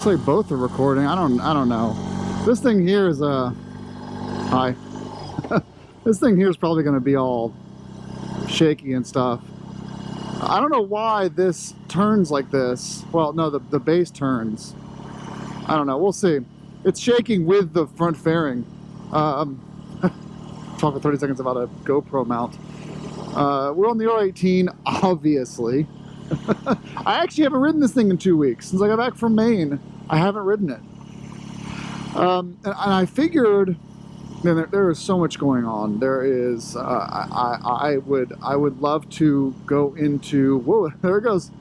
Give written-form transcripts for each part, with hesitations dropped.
Looks like both are recording. I don't know. This thing here is hi. This thing here is probably going to be all shaky and stuff. I don't know why this turns like this. Well, no, the base turns. I don't know. We'll see. It's shaking with the front fairing. Talk for 30 seconds about a GoPro mount. We're on the R18, obviously. I actually haven't ridden this thing in 2 weeks. Since I got back from Maine, I haven't ridden it. And I figured, man, there is so much going on. There is, I would love to go into, whoa, there it goes.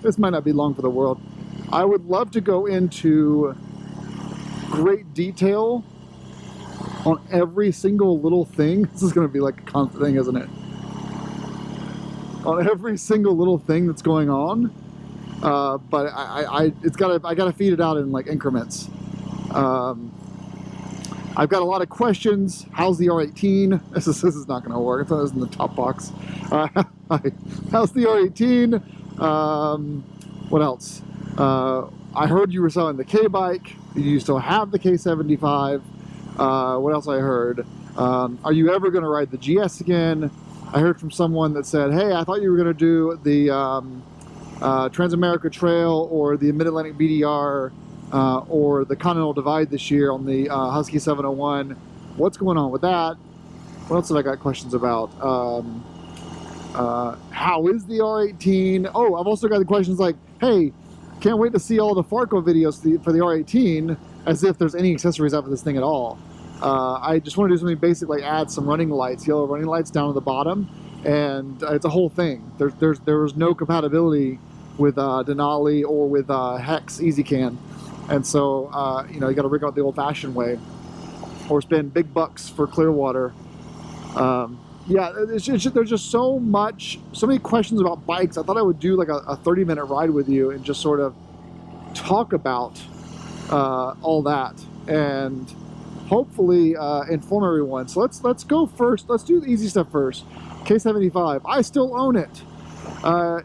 This might not be long for the world. I would love to go into great detail on every single little thing. This is going to be like a constant thing, isn't it? On every single little thing that's going on, but I gotta feed it out in like increments. I've got a lot of questions. How's the R18? This is not gonna work. I thought it was in the top box. How's the R18? What else? I heard you were selling the K bike. You still have the K75. What else I heard? Are you ever gonna ride the GS again? I heard from someone that said, hey, I thought you were going to do the Transamerica Trail or the Mid-Atlantic BDR or the Continental Divide this year on the Husky 701. What's going on with that? What else have I got questions about? How is the R18? Oh, I've also got the questions like, hey, can't wait to see all the Farco videos for the R18, as if there's any accessories out for this thing at all. I just want to do something basic, like add some running lights, yellow running lights down at the bottom, and it's a whole thing. There's no compatibility with Denali or with Hex EasyCan, and so you know, you got to rig out the old-fashioned way, or spend big bucks for Clearwater. Yeah, there's just so many questions about bikes. I thought I would do like a 30-minute ride with you and just sort of talk about all that, and hopefully inform everyone. So let's go first. Let's do the easy stuff first. K75. I still own it.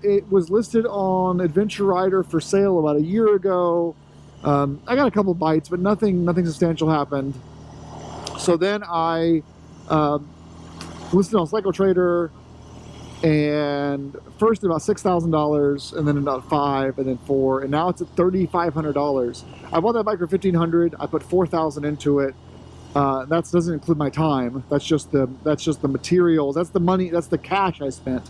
It was listed on Adventure Rider for sale about a year ago. I got a couple bites, but nothing substantial happened. So then I listed on Cycle Trader, and first about $6,000, and then about $5,000, and then $4,000, and now it's at $3,500. I bought that bike for $1,500. I put $4,000 into it. That doesn't include my time. That's just the materials. That's the money. That's the cash I spent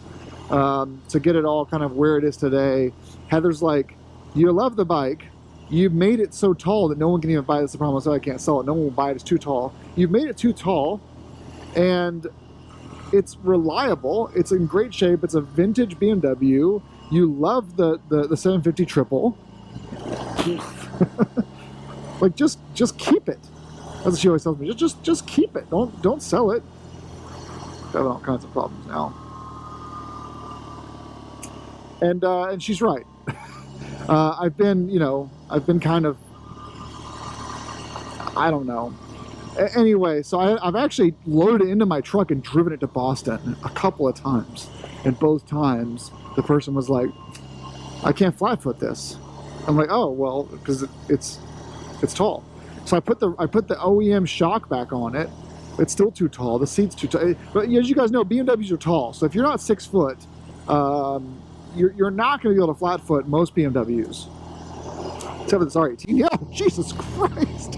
to get it all kind of where it is today. Heather's like, you love the bike. You've made it so tall that no one can even buy it. That's the problem. So I can't sell it. No one will buy it. It's too tall. You've made it too tall, and it's reliable. It's in great shape. It's a vintage BMW. You love the 750 triple. Like just keep it. That's what she always tells me. Just keep it. Don't sell it. Having all kinds of problems now. And she's right. I've been kind of, I don't know. Anyway, so I've actually loaded it into my truck and driven it to Boston a couple of times. And both times the person was like, I can't flat foot this. I'm like, oh, well, because it's tall. So I put the OEM shock back on it. It's still too tall. The seat's too tall. But as you guys know, BMWs are tall. So if you're not 6 foot, you're not going to be able to flat foot most BMWs. Except for this R18. Yeah, Jesus Christ.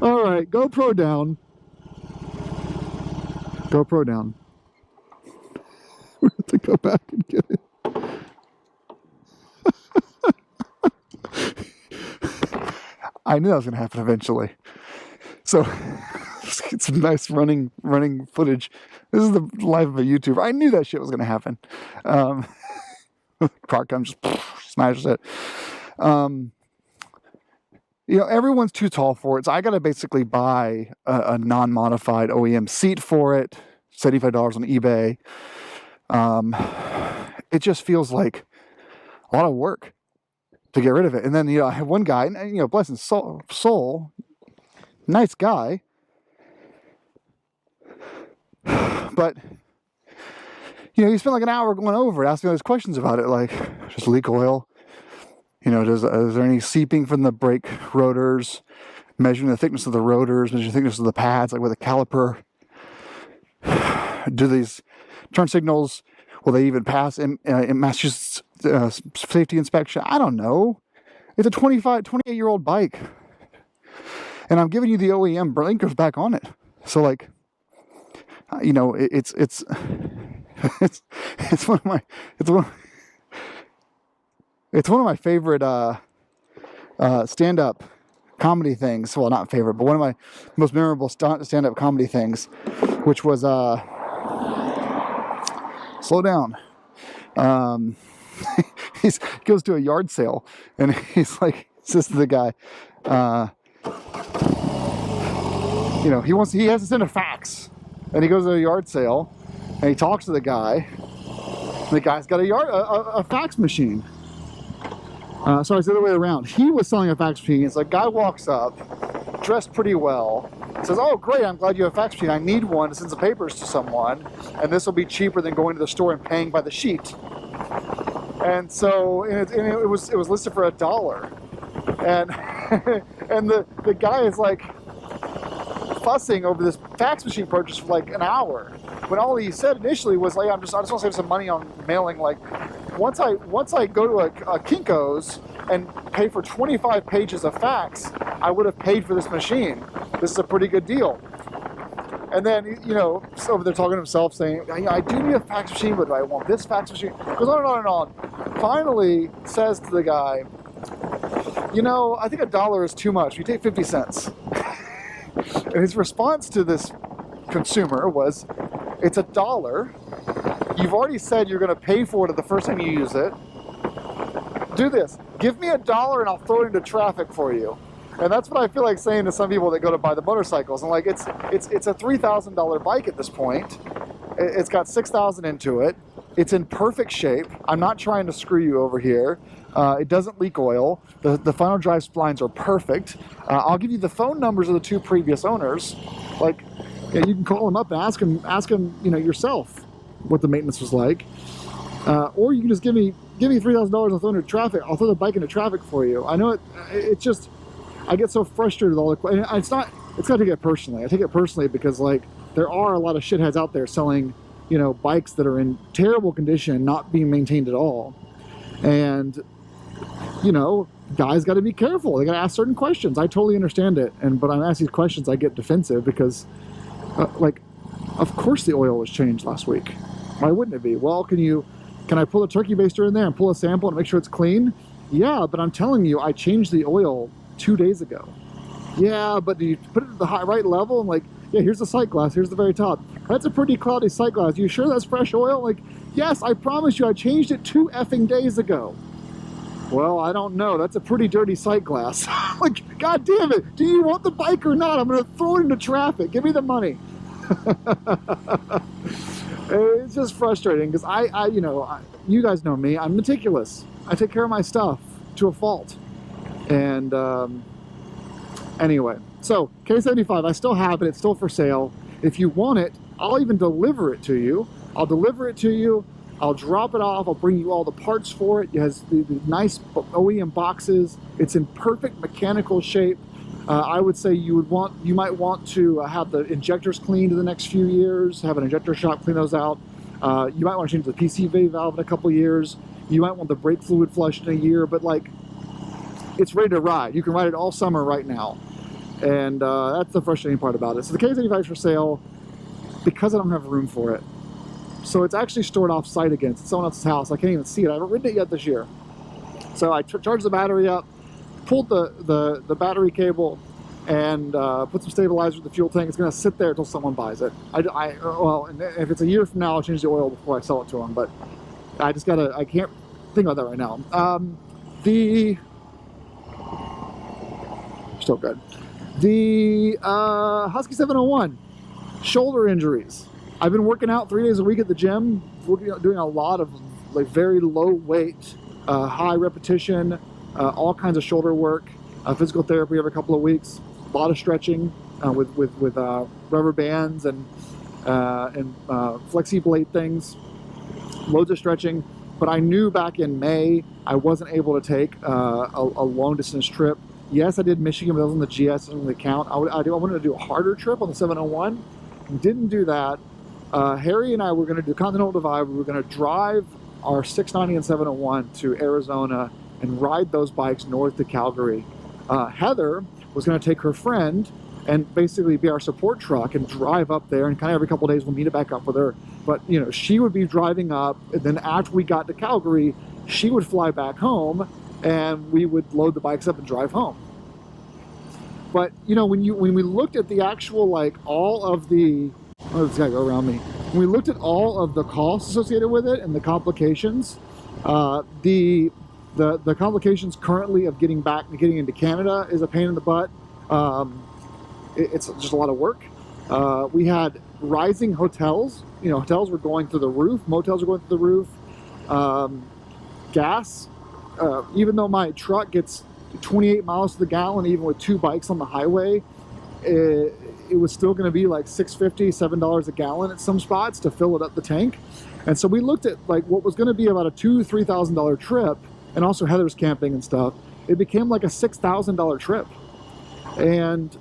All right, GoPro down. GoPro down. We have to go back and get it. I knew that was going to happen eventually. So let's get some nice running footage. This is the life of a YouTuber. I knew that shit was going to happen. Car comes, just smashes it. Everyone's too tall for it. So I got to basically buy a non-modified OEM seat for it. $75 on eBay. It just feels like a lot of work to get rid of it. And then, I have one guy, and, bless his soul, nice guy. But, he spent like an hour going over it, asking all these questions about it, like, just leak oil, You know, is there any seeping from the brake rotors? Measuring the thickness of the rotors, measuring the thickness of the pads, like with a caliper. Do these turn signals, will they even pass in Massachusetts safety inspection? I don't know. It's a 28-year-old bike. And I'm giving you the OEM blinkers back on it. So, like, you know, it's one of my favorite stand-up comedy things. Well, not favorite, but one of my most memorable stand-up comedy things, which was slow down. He goes to a yard sale, and he's like, says to the guy, you know, he has to send a fax, and he goes to a yard sale, and he talks to the guy. And the guy's got a fax machine. Sorry, it's the other way around. He was selling a fax machine. It's like, guy walks up, dressed pretty well, says, "Oh, great, I'm glad you have a fax machine. I need one to send some papers to someone, and this will be cheaper than going to the store and paying by the sheet." And so, it was listed for $1, and and the guy is like fussing over this fax machine purchase for like an hour, when all he said initially was like, I just want to save some money on mailing. Like, once I go to a Kinko's and pay for 25 pages of fax, I would have paid for this machine. This is a pretty good deal. And then, you know, over there talking to himself, saying, I do need a fax machine, but do I want this fax machine? Goes on and on and on. Finally says to the guy, you know, I think $1 is too much. You take 50 cents. And his response to this consumer was, it's $1. You've already said you're going to pay for it the first time you use it. Do this. Give me $1 and I'll throw it into traffic for you. And that's what I feel like saying to some people that go to buy the motorcycles. And like, it's a $3,000 bike at this point. It's got 6,000 into it. It's in perfect shape. I'm not trying to screw you over here. It doesn't leak oil. The final drive splines are perfect. I'll give you the phone numbers of the 2 previous owners. Like, yeah, you can call them up and ask them, you know, yourself what the maintenance was like. Or you can just give me $3,000. I'll throw into traffic. I'll throw the bike into traffic for you. I know it's just, I get so frustrated with all the, and it's not to take it personally. I take it personally because, like, there are a lot of shitheads out there selling, you know, bikes that are in terrible condition, not being maintained at all. And, you know, guys got to be careful. They got to ask certain questions. I totally understand it. But I'm asking these questions, I get defensive because, like, of course the oil was changed last week. Why wouldn't it be? Well, can I pull a turkey baster in there and pull a sample and make sure it's clean? Yeah, but I'm telling you, I changed the oil 2 days ago. Yeah, but do you put it at the right level? I'm like, yeah, here's the sight glass. Here's the very top. That's a pretty cloudy sight glass. You sure that's fresh oil? Like, yes, I promise you, I changed it 2 effing days ago. Well, I don't know. That's a pretty dirty sight glass. Like, God damn it. Do you want the bike or not? I'm going to throw it into traffic. Give me the money. It's just frustrating because you guys know me. I'm meticulous. I take care of my stuff to a fault. And anyway, so K75, I still have it. It's still for sale. If you want it, I'll even deliver it to you. I'll deliver it to you. I'll drop it off. I'll bring you all the parts for it. It has the nice OEM boxes. It's in perfect mechanical shape. I would say you might want to have the injectors cleaned in the next few years, have an injector shop clean those out. You might want to change the PCV valve in a couple years. You might want the brake fluid flushed in a year, but like, it's ready to ride. You can ride it all summer right now. And that's the frustrating part about it. So the K75 is for sale because I don't have room for it. So it's actually stored off site again. It's someone else's house. I can't even see it. I haven't ridden it yet this year. So I charged the battery up, pulled the battery cable, and put some stabilizer in the fuel tank. It's going to sit there until someone buys it. Well, and if it's a year from now, I'll change the oil before I sell it to them. But I can't think about that right now. Still good. The Husky 701, shoulder injuries. I've been working out 3 days a week at the gym, doing a lot of like very low weight, high repetition, all kinds of shoulder work, physical therapy every couple of weeks, a lot of stretching with rubber bands and flexi blade things, loads of stretching. but I knew back in May I wasn't able to take a long distance trip. Yes, I did Michigan, but that was on the GS, doesn't really count. I wanted to do a harder trip on the 701. Didn't do that. Harry and I were going to do Continental Divide. We were going to drive our 690 and 701 to Arizona and ride those bikes north to Calgary. Heather was going to take her friend and basically be our support truck and drive up there, and kind of every couple of days we'll meet it back up with her. But you know, she would be driving up, and then after we got to Calgary, she would fly back home, and we would load the bikes up and drive home. But you know, when we looked at the actual, like, all of the, oh, this guy go around me. When we looked at all of the costs associated with it and the complications, the complications currently of getting into Canada is a pain in the butt. It's just a lot of work. We had rising hotels. You know, hotels were going through the roof. Motels were going through the roof. Gas, even though my truck gets 28 miles to the gallon, even with 2 bikes on the highway, it was still going to be like $6.50, $7 a gallon at some spots to fill it up the tank. And so we looked at like what was going to be about a $2,000–3,000 trip, and also Heather's camping and stuff. It became like a $6,000 trip. And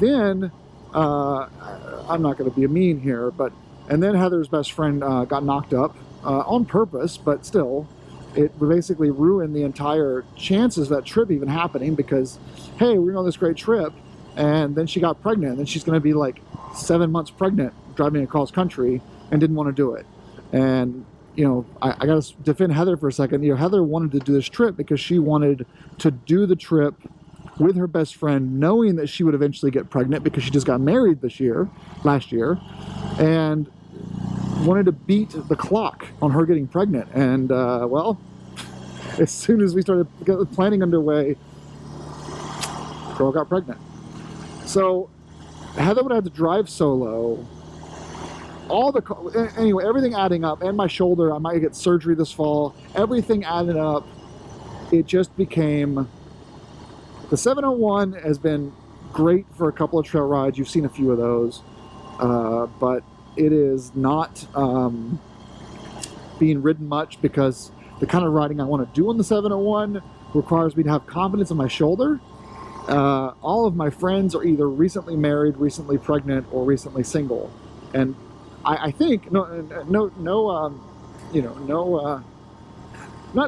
then I'm not going to be a mean here, and then Heather's best friend got knocked up on purpose, but still, it basically ruined the entire chances of that trip even happening, because hey, we're on this great trip, and then she got pregnant, and then she's going to be like 7 months pregnant driving across country, and didn't want to do it. And you know, I got to defend Heather for a second. You know, Heather wanted to do this trip because she wanted to do the trip with her best friend, knowing that she would eventually get pregnant, because she just got married last year, and wanted to beat the clock on her getting pregnant. And well, as soon as we started getting the planning underway, girl got pregnant. So Heather would have to drive solo. Anyway, everything adding up, and my shoulder, I might get surgery this fall. Everything added up, it just became. The 701 has been great for a couple of trail rides. You've seen a few of those, but it is not being ridden much, because the kind of riding I want to do on the 701 requires me to have confidence in my shoulder. All of my friends are either recently married, recently pregnant, or recently single, and I think not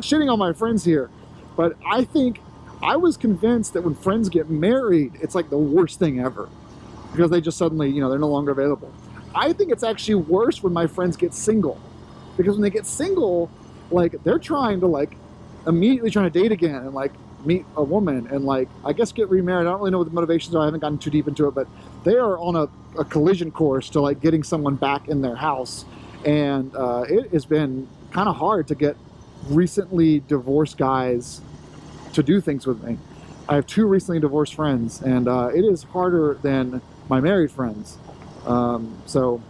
shitting on my friends here, but I think I was convinced that when friends get married, it's like the worst thing ever, because they just suddenly, they're no longer available. I think it's actually worse when my friends get single, because when they get single, like, they're trying to immediately trying to date again and meet a woman and I guess get remarried. I don't really know what the motivations are. I haven't gotten too deep into it, but they are on a collision course to getting someone back in their house. And it has been kind of hard to get recently divorced guys to do things with me. I have 2 recently divorced friends, and it is harder than my married friends. So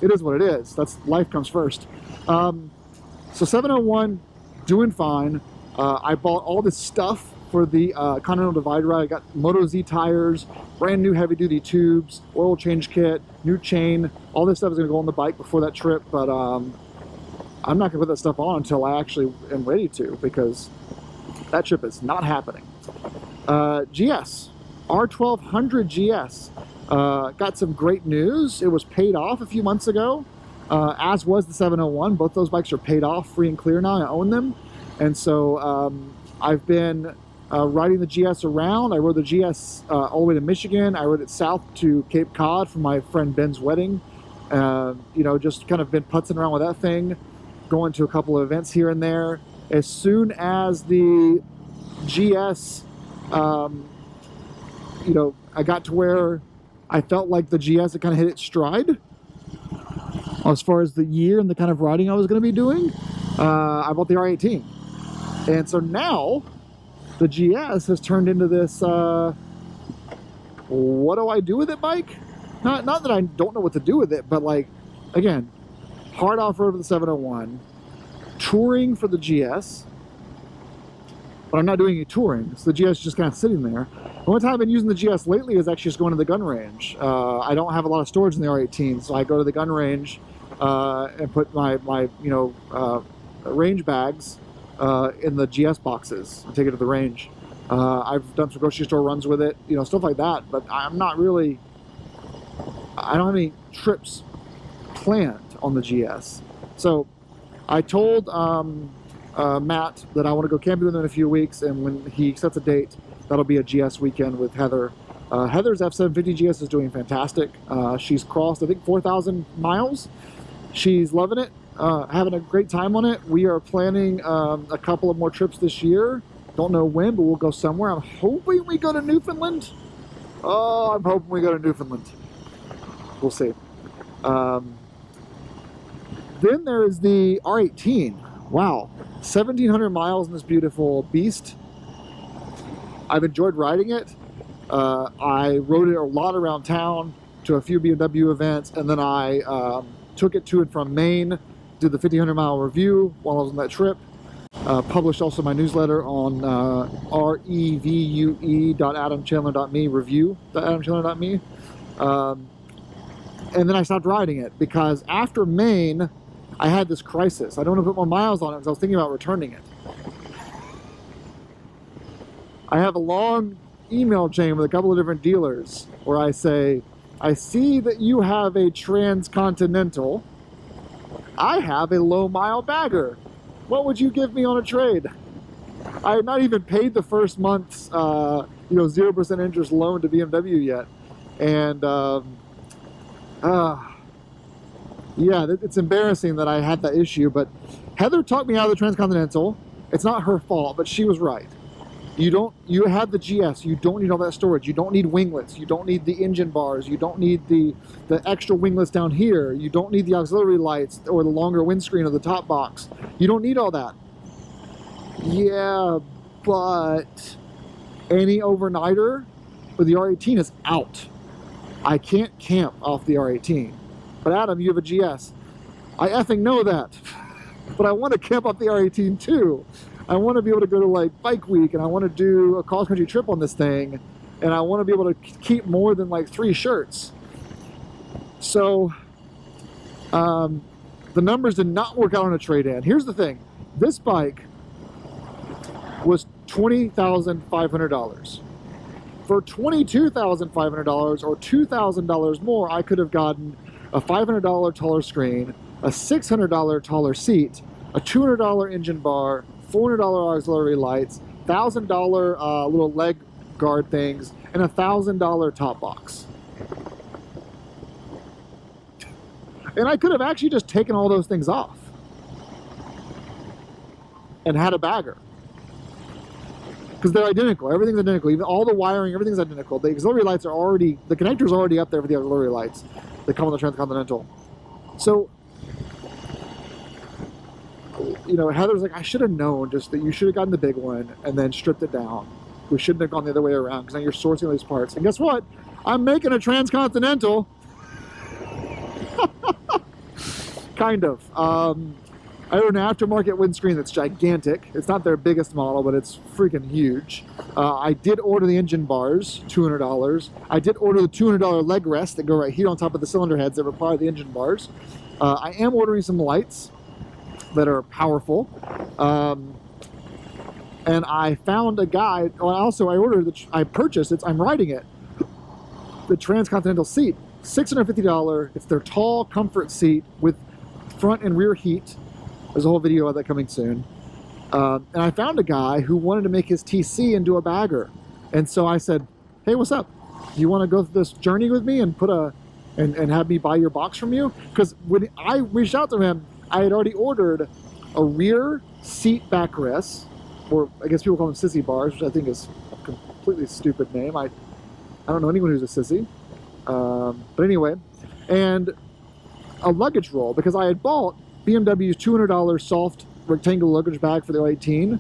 it is what it is. Life comes first. So 701, doing fine. I bought all this stuff for the Continental Divide ride. I got Moto Z tires, brand new heavy duty tubes, oil change kit, new chain. All this stuff is going to go on the bike before that trip, but I'm not going to put that stuff on until I actually am ready to, because that trip is not happening. GS, R1200 GS. Got some great news. It was paid off a few months ago, as was the 701. Both those bikes are paid off, free and clear now. I own them. And so I've been riding the GS around. I rode the GS all the way to Michigan. I rode it south to Cape Cod for my friend Ben's wedding. Just kind of been putzing around with that thing, going to a couple of events here and there. As soon as the GS, I got to where I felt like the GS had kind of hit its stride as far as the year and the kind of riding I was going to be doing, I bought the R18. And so now the GS has turned into this, what do I do with it bike? Not that I don't know what to do with it, but again, hard off-road for the 701, touring for the GS, but I'm not doing any touring, so the GS is just kind of sitting there. The only time I've been using the GS lately is actually just going to the gun range. I don't have a lot of storage in the R18, so I go to the gun range and put my range bags in the GS boxes and take it to the range. I've done some grocery store runs with it, you know, stuff like that, but I don't have any trips planned on the GS. So I told Matt that I want to go camping with him in a few weeks, and when he sets a date, that'll be a GS weekend with Heather. Heather's F750 GS is doing fantastic. She's crossed, I think, 4,000 miles. She's loving it, having a great time on it. We are planning a couple of more trips this year. Don't know when, but we'll go somewhere. I'm hoping we go to Newfoundland. Oh, I'm hoping we go to Newfoundland. We'll see. Then there is the R18. Wow, 1,700 miles in this beautiful beast. I've enjoyed riding it. I rode it a lot around town to a few BMW events, and then I took it to and from Maine, did the 1,500 mile review while I was on that trip. Published also my newsletter on revue.adamchandler.me, review.adamchandler.me. And then I stopped riding it because after Maine, I had this crisis. I don't want to put more miles on it because I was thinking about returning it. I have a long email chain with a couple of different dealers where I say, I see that you have a Transcontinental. I have a low mile bagger. What would you give me on a trade? I had not even paid the first month's 0% interest loan to BMW yet. And yeah, it's embarrassing that I had that issue, but Heather talked me out of the Transcontinental. It's not her fault, but she was right. You have the GS, you don't need all that storage, you don't need winglets, you don't need the engine bars, you don't need the extra winglets down here, you don't need the auxiliary lights or the longer windscreen or the top box. You don't need all that. Yeah, but any overnighter with the R18 is out. I can't camp off the R18. But Adam, you have a GS. I effing know that. But I want to camp off the R18 too. I want to be able to go to like bike week, and I want to do a cross-country trip on this thing, and I want to be able to keep more than like 3 shirts. So the numbers did not work out on a trade-in. Here's the thing. This bike was $20,500. For $22,500 or $2,000 more, I could have gotten a $500 taller screen, a $600 taller seat, a $200 engine bar, $400 auxiliary lights, $1,000 little leg guard things, and a $1,000 top box. And I could have actually just taken all those things off and had a bagger. Because they're identical, everything's identical, even all the wiring, everything's identical. The auxiliary lights are already, the connector's already up there for the auxiliary lights that come on the Transcontinental. So, you know, Heather's like, I should have known just that you should have gotten the big one and then stripped it down. We shouldn't have gone the other way around because now you're sourcing all these parts. And guess what? I'm making a Transcontinental. Kind of. I own an aftermarket windscreen that's gigantic. It's not their biggest model, but it's freaking huge. I did order the engine bars, $200. I did order the $200 leg rests that go right here on top of the cylinder heads that require the engine bars. I am ordering some lights that are powerful. And I found a guy, I purchased it, I'm riding it, the Transcontinental seat, $650. It's their tall comfort seat with front and rear heat. There's a whole video of that coming soon. And I found a guy who wanted to make his TC into a bagger. And so I said, hey, what's up? You want to go through this journey with me and and have me buy your box from you? Because when I reached out to him, I had already ordered a rear seat backrest, or I guess people call them sissy bars, which I think is a completely stupid name. I don't know anyone who's a sissy. But anyway, and a luggage roll, because I had bought BMW's $200 soft rectangular luggage bag for the R18,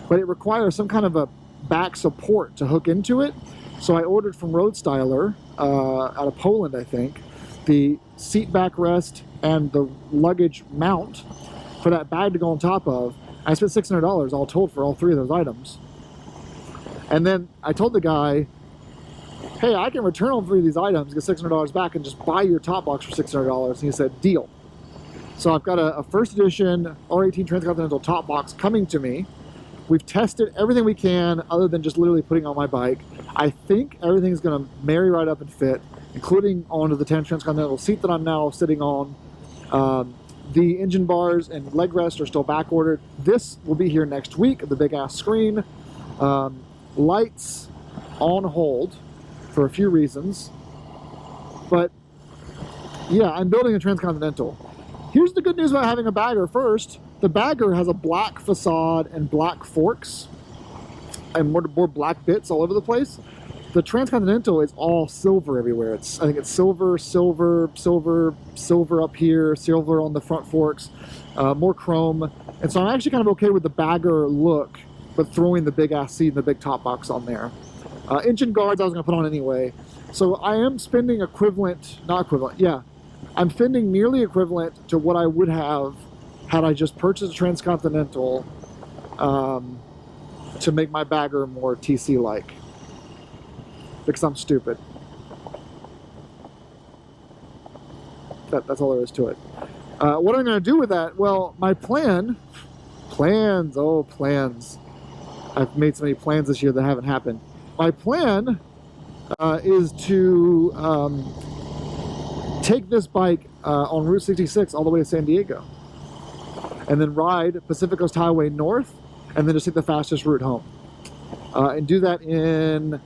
but it requires some kind of a back support to hook into it. So I ordered from Road Styler out of Poland, I think, the seat backrest and the luggage mount for that bag to go on top of. I spent $600 all told for all 3 of those items. And then I told the guy, hey, I can return all 3 of these items, get $600 back, and just buy your top box for $600. And he said, deal. So I've got a first edition R18 Transcontinental top box coming to me. We've tested everything we can other than just literally putting on my bike. I think everything's going to marry right up and fit, including onto the Transcontinental seat that I'm now sitting on. The engine bars and leg rest are still back ordered. This will be here next week, the big ass screen. Lights on hold for a few reasons. But yeah, I'm building a Transcontinental. Here's the good news about having a bagger first. The bagger has a black facade and black forks and more black bits all over the place. The Transcontinental is all silver everywhere. I think it's silver, silver, silver, silver up here, silver on the front forks, more chrome. And so I'm actually kind of okay with the bagger look, but throwing the big ass seat and the big top box on there. Engine guards I was gonna put on anyway. So I am spending I'm spending nearly equivalent to what I would have had I just purchased a Transcontinental to make my bagger more TC-like. Because I'm stupid. That's all there is to it. What I'm going to do with that? Well, my plans. I've made so many plans this year that haven't happened. My plan is to take this bike on Route 66 all the way to San Diego. And then ride Pacific Coast Highway north, and then just take the fastest route home. And do that in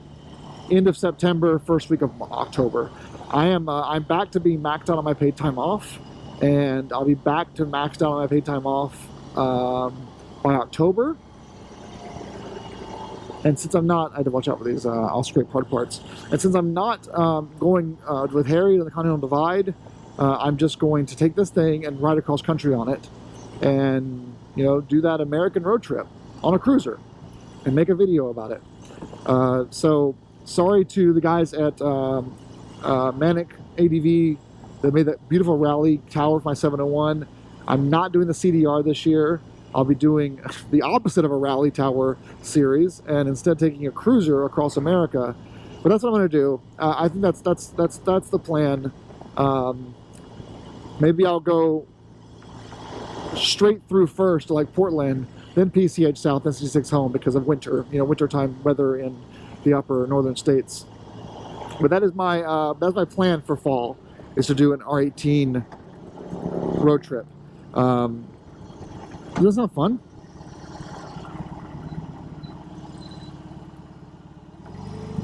end of September, first week of October. I'm back to being maxed out on my paid time off, and I'll be back to maxed out on my paid time off by October. And since I'm not, I had to watch out for these, I'll scrape hard parts. And since I'm not going with Harry to the Continental Divide, I'm just going to take this thing and ride across country on it, and do that American road trip on a cruiser, and make a video about it. So sorry to the guys at Manic ADV that made that beautiful rally tower for my 701. I'm not doing the CDR this year. I'll be doing the opposite of a rally tower series, and instead taking a cruiser across America. But that's what I'm going to do. I think that's the plan. Maybe I'll go straight through first to like Portland, then PCH south, then 66 home because of winter, wintertime weather in the upper northern states. But that's my plan for fall, is to do an R18 road trip. Doesn't that sound fun?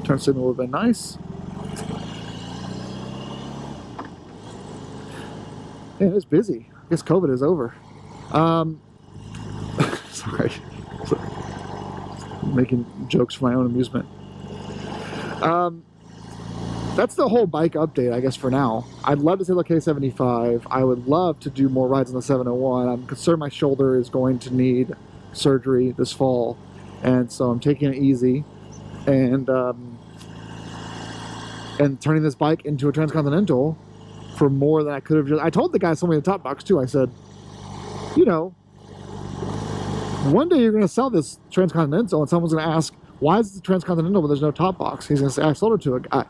Turn signal would have been nice. Yeah, it's busy. I guess COVID is over. Sorry. Making jokes for my own amusement. That's the whole bike update, I guess, for now. I'd love to see the K75. I would love to do more rides on the 701. I'm concerned my shoulder is going to need surgery this fall, and so I'm taking it easy and turning this bike into a Transcontinental for more than I could have. I told the guy somewhere in the top box too. I said, one day you're going to sell this Transcontinental, and someone's going to ask, why is it the Transcontinental but there's no top box? He's going to say, I sold it to a guy.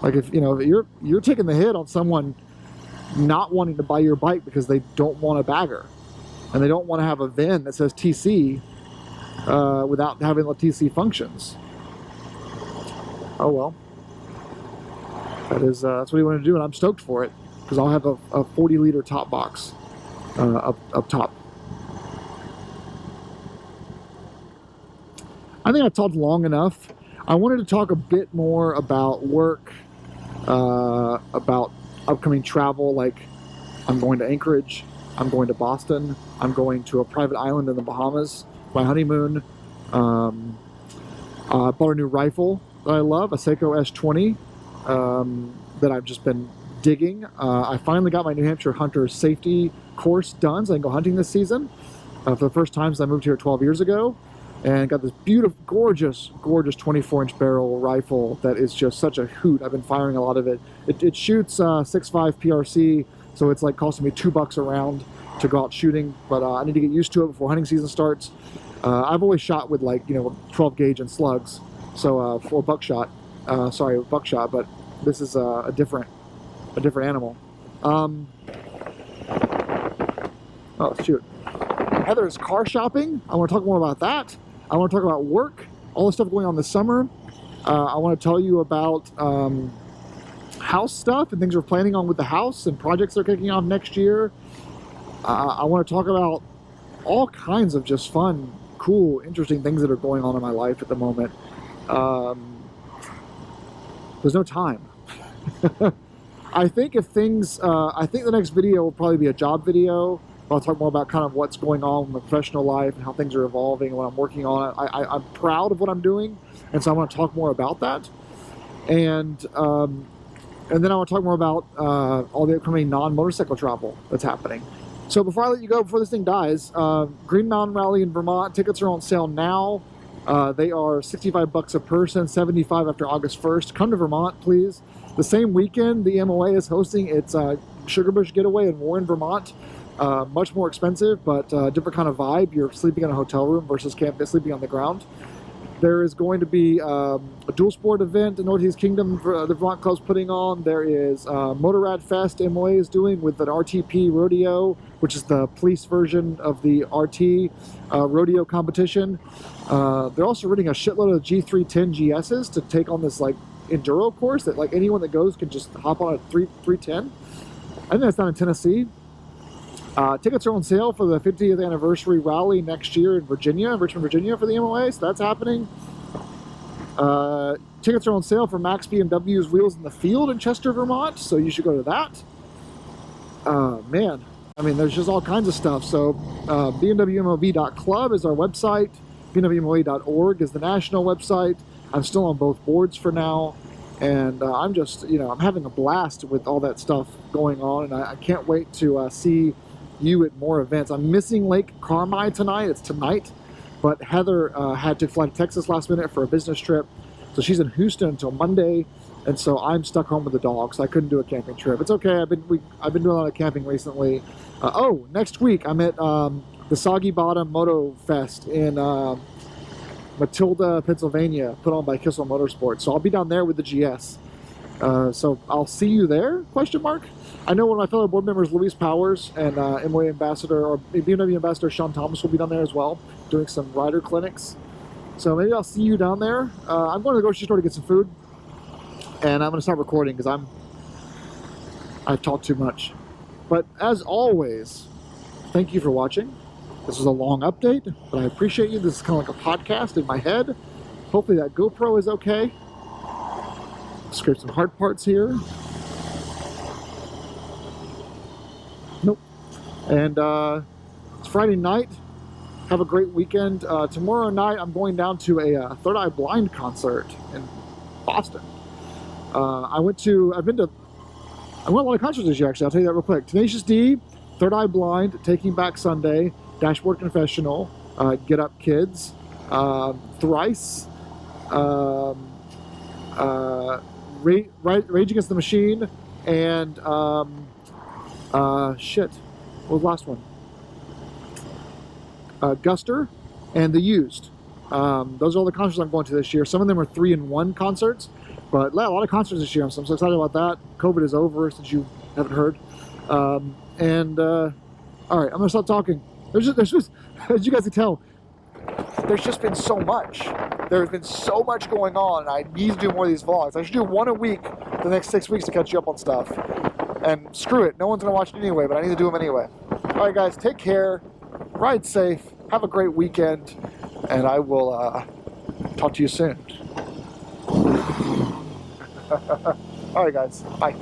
Like, if you're taking the hit on someone not wanting to buy your bike because they don't want a bagger, and they don't want to have a VIN that says TC without having the TC functions. Oh well, that's what you want to do, and I'm stoked for it because I'll have a 40-liter top box up top. I think I've talked long enough. I wanted to talk a bit more about work, about upcoming travel. Like, I'm going to Anchorage, I'm going to Boston, I'm going to a private island in the Bahamas, my honeymoon. Bought a new rifle that I love, a Seiko S20, that I've just been digging. I finally got my New Hampshire Hunter safety course done, so I can go hunting this season for the first time since I moved here 12 years ago. And got this beautiful, gorgeous 24-inch barrel rifle that is just such a hoot. I've been firing a lot of it. It shoots 6.5 PRC, so it's like costing me $2 a round to go out shooting. But I need to get used to it before hunting season starts. I've always shot with 12 gauge and slugs, so for buckshot. Buckshot, but this is a different animal. Oh, shoot. Heather's car shopping. I want to talk more about that. I want to talk about work, all the stuff going on this summer. I want to tell you about house stuff and things we're planning on with the house and projects that are kicking off next year. I want to talk about all kinds of just fun, cool, interesting things that are going on in my life at the moment. There's no time. I think if things, I think the next video will probably be a job video. I'll talk more about kind of what's going on in my professional life and how things are evolving and what I'm working on. I'm proud of what I'm doing, and so I want to talk more about that. And then I want to talk more about all the upcoming non-motorcycle travel that's happening. So before I let you go, before this thing dies, Green Mountain Rally in Vermont, tickets are on sale now. They are $65 a person, $75 after August 1st. Come to Vermont, please. The same weekend, the MOA is hosting its Sugarbush Getaway in Warren, Vermont. Much more expensive, but different kind of vibe. You're sleeping in a hotel room versus sleeping on the ground. There is going to be a dual sport event in Northeast Kingdom the Vermont Club's putting on. There is Motorrad Fest MOA is doing with an RTP rodeo, which is the police version of the RT rodeo competition. They're also running a shitload of G310 GSs to take on this like enduro course that like anyone that goes can just hop on a 310. I think that's down in Tennessee. Tickets are on sale for the 50th anniversary rally next year in Virginia, Richmond, Virginia for the MOA, so that's happening. Tickets are on sale for Max BMW's Wheels in the Field in Chester, Vermont, so you should go to that. Man, I mean, there's just all kinds of stuff. So bmwmov.club is our website. bmwmoa.org is the national website. I'm still on both boards for now. And I'm just, you know, I'm having a blast with all that stuff going on. And I can't wait to see you at more events. I'm missing Lake Carmi tonight. It's tonight. But Heather had to fly to Texas last minute for a business trip. So she's in Houston until Monday. And so I'm stuck home with the dog. So I couldn't do a camping trip. It's okay. I've been doing a lot of camping recently. Oh, next week I'm at the Soggy Bottom Moto Fest in Matilda, Pennsylvania, put on by Kissel Motorsports. So I'll be down there with the GS. So I'll see you there, question mark. I know one of my fellow board members, Luis Powers, and MOA Ambassador, or BMW Ambassador Sean Thomas will be down there as well, doing some rider clinics. So maybe I'll see you down there. I'm going to the grocery store to get some food. And I'm going to start recording because I've talked too much. But as always, thank you for watching. This is a long update, but I appreciate you. This is kind of like a podcast in my head. Hopefully that GoPro is okay. Scrape some hard parts here. Nope. And it's Friday night. Have a great weekend. Tomorrow night I'm going down to a Third Eye Blind concert in Boston. I went to a lot of concerts this year, actually. I'll tell you that real quick. Tenacious D, Third Eye Blind, Taking Back Sunday, Dashboard Confessional, Get Up Kids, Thrice, Rage Against the Machine, and shit, what was the last one? Guster, and The Used. Those are all the concerts I'm going to this year. Some of them are 3-in-1 concerts, but a lot of concerts this year, so I'm so excited about that. COVID is over, since you haven't heard. All right, I'm gonna stop talking. There's just, as you guys can tell, there's just been so much. There's been so much going on, and I need to do more of these vlogs. I should do one a week the next 6 weeks to catch you up on stuff. And screw it, no one's gonna watch it anyway, but I need to do them anyway. All right, guys, take care, ride safe, have a great weekend, and I will talk to you soon. All right, guys, bye.